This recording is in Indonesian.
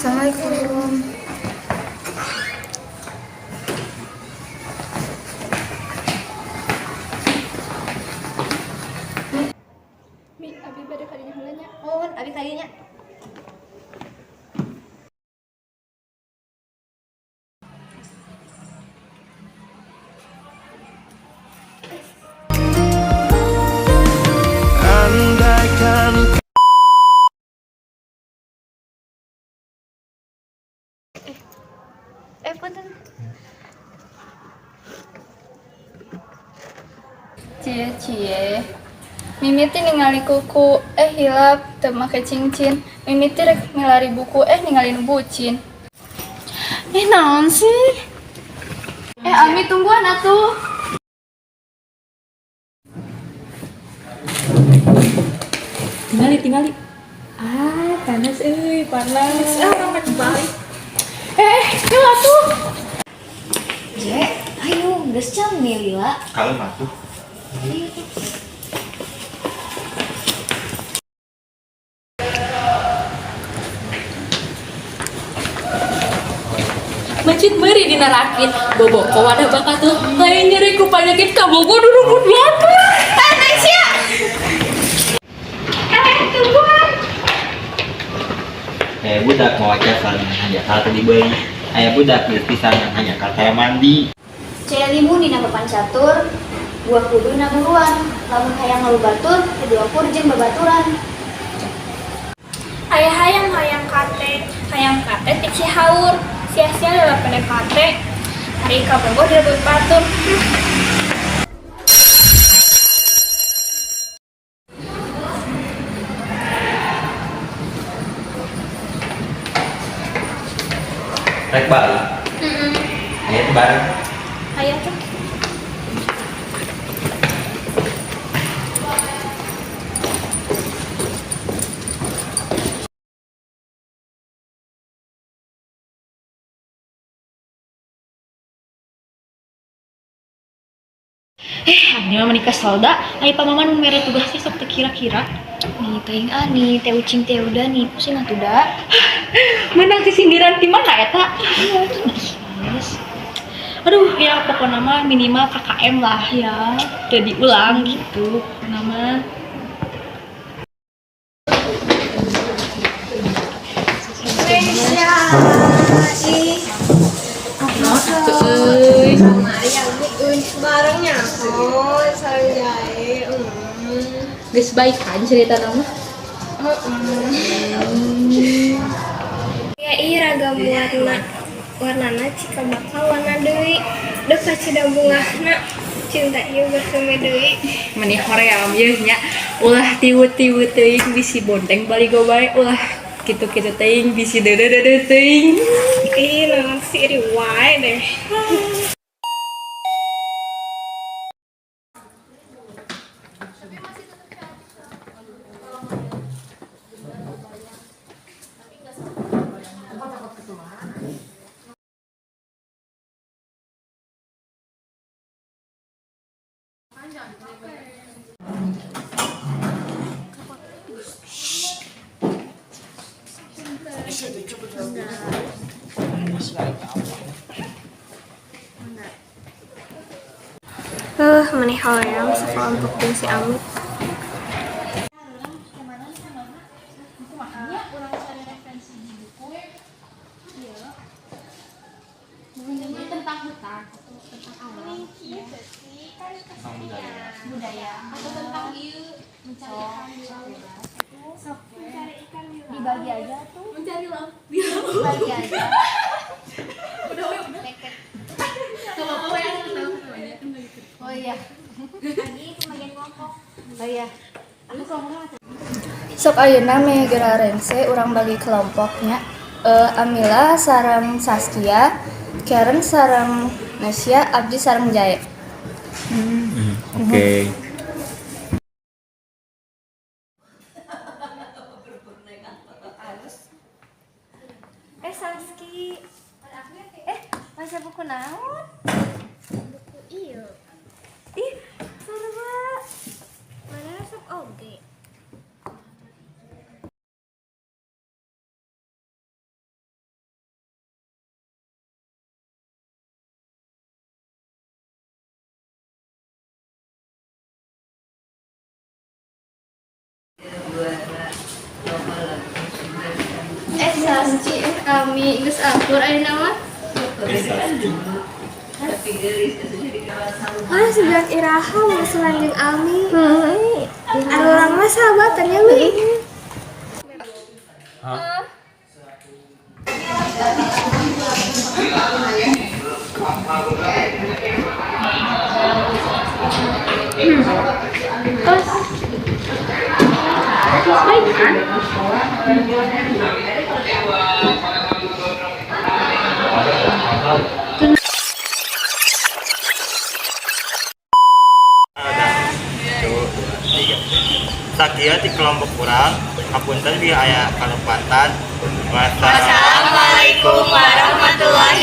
Assalamualaikum. Mi, abi bade kadinya heulanya. Oh, abi kadinya. Andaikan Punten. Cie. Mimiti ningali kuku, hilap, teu make cincin. Mimiti rek milari buku, ninggalin bucin. Naon sih? Ami tungguan atuh. Tinggali. Panas panas. Ramet balik. Yuk atuh. Je, ayo geus jam nih Lila. kalem atuh. Macit meri dina rakit. Bobo ko wadah bakat tuh. Lain nyeri ku panyakit kamu gua duduk lapar. Sia. Tungguan. Budak mau aja hanya kata di bayi. Ayah budak pisan hanya kata mandi. Limu dina papan catur, buah kudu na buruan. Lamun hayang ngalubatur, kedua pur jeung babaturan. Ayah hayang kate ti Cihaur. Sia-sia lewat PDKT. Hari kabogoh direbut batur. Rek balik. Ayah tuh bareng. Ayah tuh. Hanya menikah solda. Ayo pamaman mere tugasnya sok teu kira-kira. Nih, teuing ani, teh ucing teh udah nih, pusing atuh da. Menang si sindiran di mana eta? Iya, yes. Aduh, ya pokoknya mah minimal KKM lah ya. Udah diulang gitu. Nama Barangnya kok sareng jahe. geus baikan cerita nama. Ya ragam warnana cika bakal warna deui. Deuk ka cida bungahna. Cinta ieu berseme deui. Meni hoream ieu nya. Ulah tiwut-tiwut teuing bisi bonteng baligo bae ulah kitu-kitu teuing bisi dede teuing. Naon sih riwai deh. Maneh hoream sekelompok jeung si Amit. Tentang hutan tentang alam budaya atau tentang mencari ikan Dibagi aja tuh. mencari laut Dibagi aja. udah kalau apa yang tahu namanya Oh iya. Lagi pembagian kelompok. Oh iya. Aku kelompoknya Sok ayeuna meh gerarense urang bagi kelompoknya. Amila sareng Saskia, Karen sareng Nasya, Abdi sareng Jae. Oke. Saski. Masa buku naon? Buku ieu. Ih, sarua. Mana sok oge. Saski Ami geus akur ayeuna mah. Sejak iraha mau selanjung Ami. Anu urang mah sahabatan ya we. Sakia di kelompok kurang, apunten dia aya kalempatan. Wassalamualaikum warahmatullahi